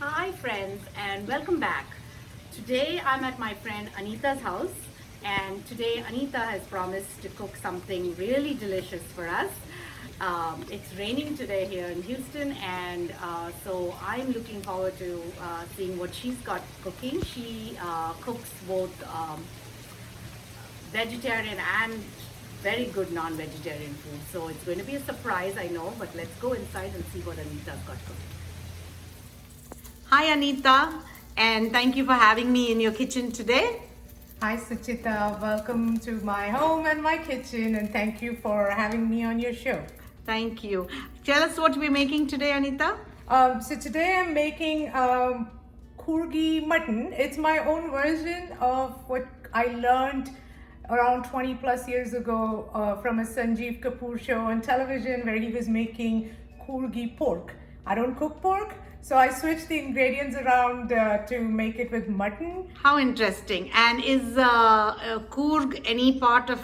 Hi friends and welcome back. Today I'm at my friend Anita's house and today Anita has promised to cook something really delicious for us. It's raining today here in Houston and so I'm looking forward to seeing what she's got cooking. She cooks both vegetarian and very good non-vegetarian food. So it's going to be a surprise, I know, but let's go inside and see what Anita's got cooking. Hi Anita, and thank you for having me in your kitchen today. Hi Suchita, welcome to my home and my kitchen, and thank you for having me on your show. Thank you. Tell us what we're making today, Anita. So today I'm making Coorgi mutton. It's my own version of what I learned around 20 plus years ago from a Sanjeev Kapoor show on television where he was making Coorgi pork. I don't cook pork, so I switched the ingredients around to make it with mutton. How interesting. And is Coorg any part of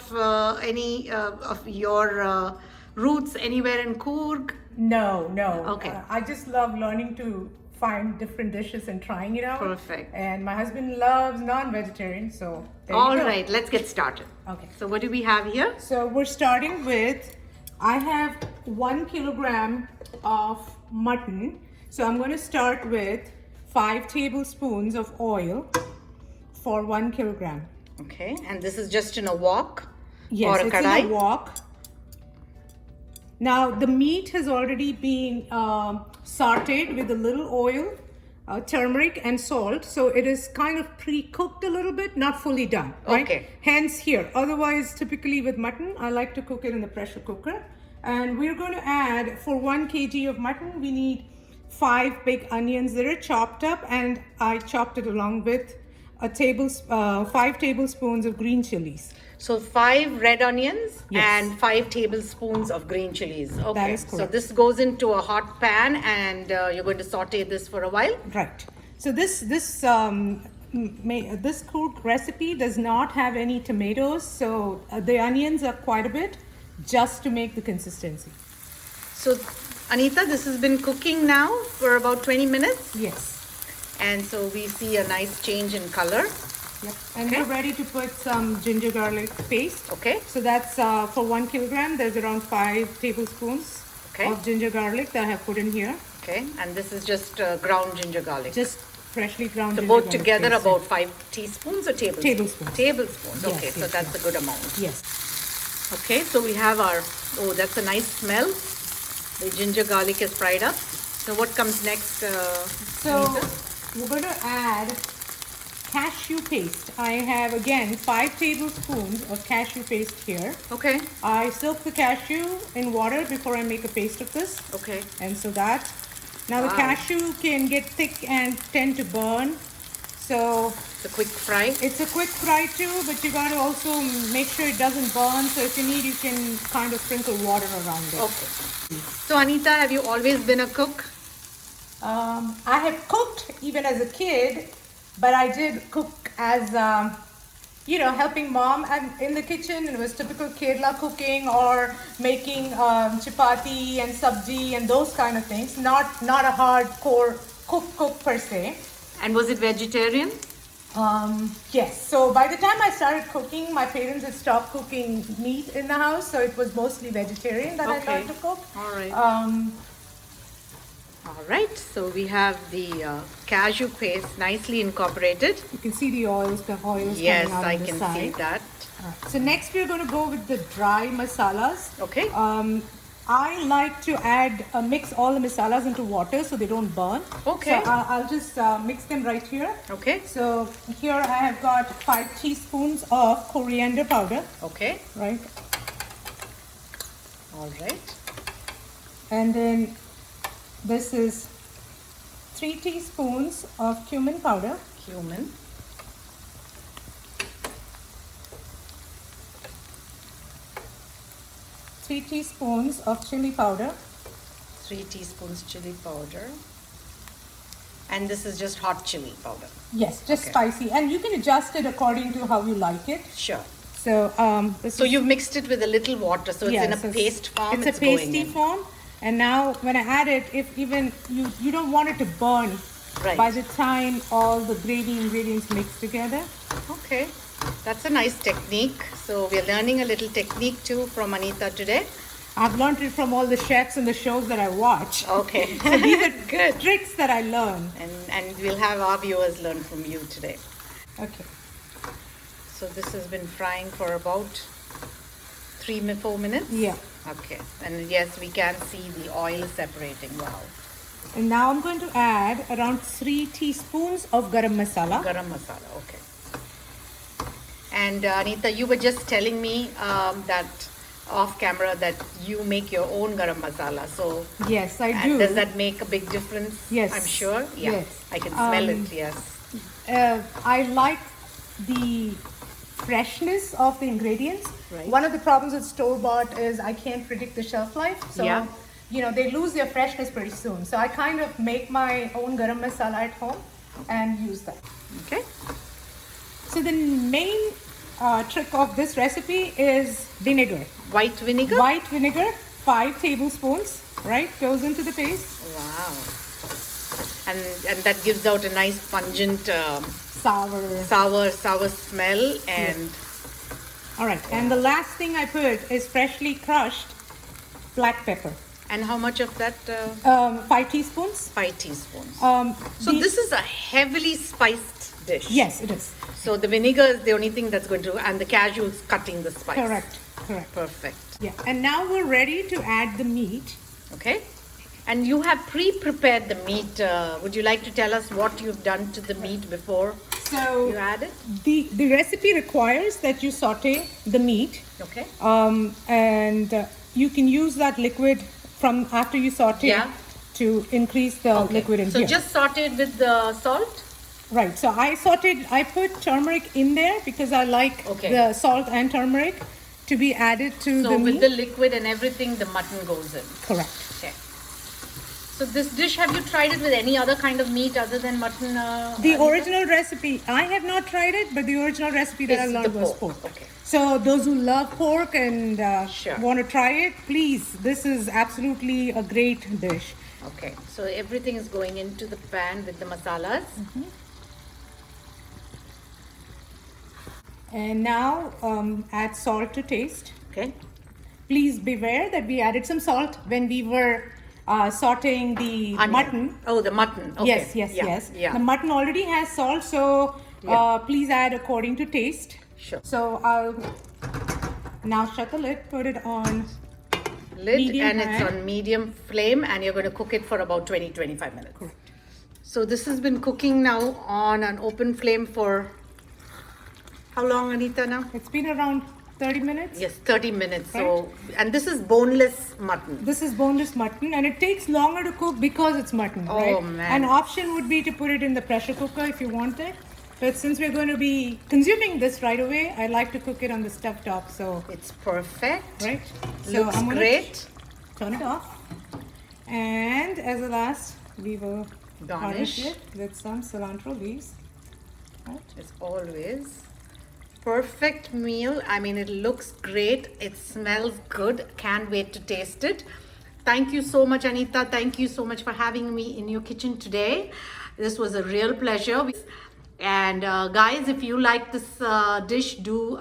your roots anywhere in Coorg? No. Okay. I just love learning to find different dishes and trying it out. Perfect. And my husband loves non-vegetarian, so there All you go. right, let's get started. Okay. So what do we have here? So we're starting with, I have 1 kilogram of mutton. So I'm going to start with 5 tablespoons of oil for 1 kilogram. Okay, and this is just in a wok Yes, or a it's kadai? in a wok. Now the meat has already been sauteed with a little oil, turmeric and salt. So it is kind of pre-cooked a little bit, not fully done, right? Okay. Hence here. Otherwise, typically with mutton, I like to cook it in the pressure cooker. And we're going to add, for 1 kg of mutton, we need 5 big onions that are chopped up, and I chopped it along with 5 tablespoons of green chilies. So 5 red onions Yes. and 5 tablespoons of green chilies. Okay. That is So correct. this goes into a hot pan and you're going to saute this for a while. Right. So this cooked recipe does not have any tomatoes, so the onions are quite a bit, just to make the consistency. So Anita, this has been cooking now for about 20 minutes. Yes. And so we see a nice change in color. Yep. And Okay. we're ready to put some ginger garlic paste. Okay. So that's for 1 kilogram. There's around 5 tablespoons Okay. of ginger garlic that I have put in here. Okay. And this is just ground ginger garlic. Just freshly ground So ginger both garlic together paste. about 5 teaspoons or tablespoons? Tablespoons. Tablespoons. Yes, Okay. So yes, that's a good amount. Yes. Okay. So we have our, oh, that's a nice smell. The ginger garlic is fried up. So what comes next? So Anita? we're going to add cashew paste. I have again 5 tablespoons of cashew paste here. Okay. I soak the cashew in water before I make a paste of this. Okay. And so that, now the Wow. cashew can get thick and tend to burn. So It's a quick fry. it's a quick fry too, but you got to also make sure it doesn't burn. So if you need, you can kind of sprinkle water around it. Okay. So Anita, have you always been a cook? I have cooked even as a kid, but I did cook as, helping mom in the kitchen. It was typical Kerala cooking or making chapati and sabji and those kind of things. Not a hardcore cook per se. And was it vegetarian? Yes. So by the time I started cooking, my parents had stopped cooking meat in the house, so it was mostly vegetarian that I Okay. learned to cook. All right. All right. So we have the cashew paste nicely incorporated. You can see the oils Yes, coming out I on the can side. see that. So next we're going to go with the dry masalas. Okay. I like to mix all the masalas into water so they don't burn. Okay. So I'll just mix them right here. Okay. So here I have got 5 teaspoons of coriander powder, Okay. right? All right. And then this is 3 teaspoons of cumin powder. Cumin. 3 teaspoons of chili powder. 3 teaspoons chili powder. And this is just hot chili powder. Yes, just Okay. spicy. And you can adjust it according to how you like it. Sure. So So you've mixed it with a little water, so it's in a paste form. It's a going pasty in. form. And now when I add it, if even you don't want it to burn Right. by the time all the gravy ingredients mix together. Okay, that's a nice technique. So we're learning a little technique too from Anita today. I've learned it from all the chefs and the shows that I watch. Okay, So these are good. tricks that I learn. And we'll have our viewers learn from you today. Okay. So this has been frying for about 4 minutes? Yeah. Okay, and yes, we can see the oil separating. Wow. And now I'm going to add around 3 teaspoons of garam masala. Garam masala, okay. And Anita, you were just telling me that off camera that you make your own garam masala. So Yes, I and do. does that make a big difference? Yes. I'm sure. Yeah, Yes. I can smell it. Yes. I like the freshness of the ingredients. Right. One of the problems with store-bought is I can't predict the shelf life. So, Yeah. they lose their freshness pretty soon. So I kind of make my own garam masala at home and use that. Okay. So the main trick of this recipe is vinegar. White vinegar. White vinegar, 5 tablespoons, right, goes into the paste. Wow. And that gives out a nice pungent Sour. sour smell and All right, and the last thing I put is freshly crushed black pepper. and how much of that? 5 teaspoons. 5 teaspoons. So The- this is a heavily spiced dish. Yes, it is. So the vinegar is the only thing that's going to, and the cashews cutting the spice. Correct. Perfect. Yeah, and now we're ready to add the meat. Okay. And you have pre-prepared the meat. Would you like to tell us what you've done to the meat before So you add it? the recipe requires that you saute the meat, Okay. and you can use that liquid from after you saute Yeah. to increase the liquid in So here. just sauteed with the salt? Right. So I put turmeric in there because I like Okay. the salt and turmeric to be added to So the with meat. the liquid and everything, the mutton goes in. Correct. Okay. So this dish, have you tried it with any other kind of meat other than mutton? The Anita? original recipe, I have not tried it, but the original recipe that I Is learned the was pork. pork. Okay. So those who love pork and Sure. want to try it, please, this is absolutely a great dish. Okay. So everything is going into the pan with the masalas. And now add salt to taste. Okay. Please beware that we added some salt when we were sauteing the Onion. mutton. Oh, the mutton. Okay. Yes. Yeah. The mutton already has salt, so please add according to taste. Sure. So I'll now shut the lid, put it on Lid medium and it's high. on medium flame and you're going to cook it for about 20-25 minutes. Correct. So this has been cooking now on an open flame for how long, Anita, now? It's been around 30 minutes. Yes, 30 minutes. So, and this is boneless mutton. This is boneless mutton and it takes longer to cook because it's mutton, Oh, right? man. An option would be to put it in the pressure cooker if you want it. But since we're going to be consuming this right away, I like to cook it on the stove top, so, It's perfect. right? Looks I'm gonna great. Turn it off. And as a last, we will garnish Garnish. it with some cilantro leaves. Right? It's always perfect meal. I mean, it looks great. It smells good. Can't wait to taste it. Thank you so much, Anita. Thank you so much for having me in your kitchen today. This was a real pleasure. And guys, if you like this dish, do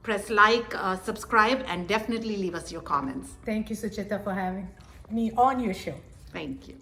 press like, subscribe, and definitely leave us your comments. Thank you, Suchita, for having me on your show. Thank you.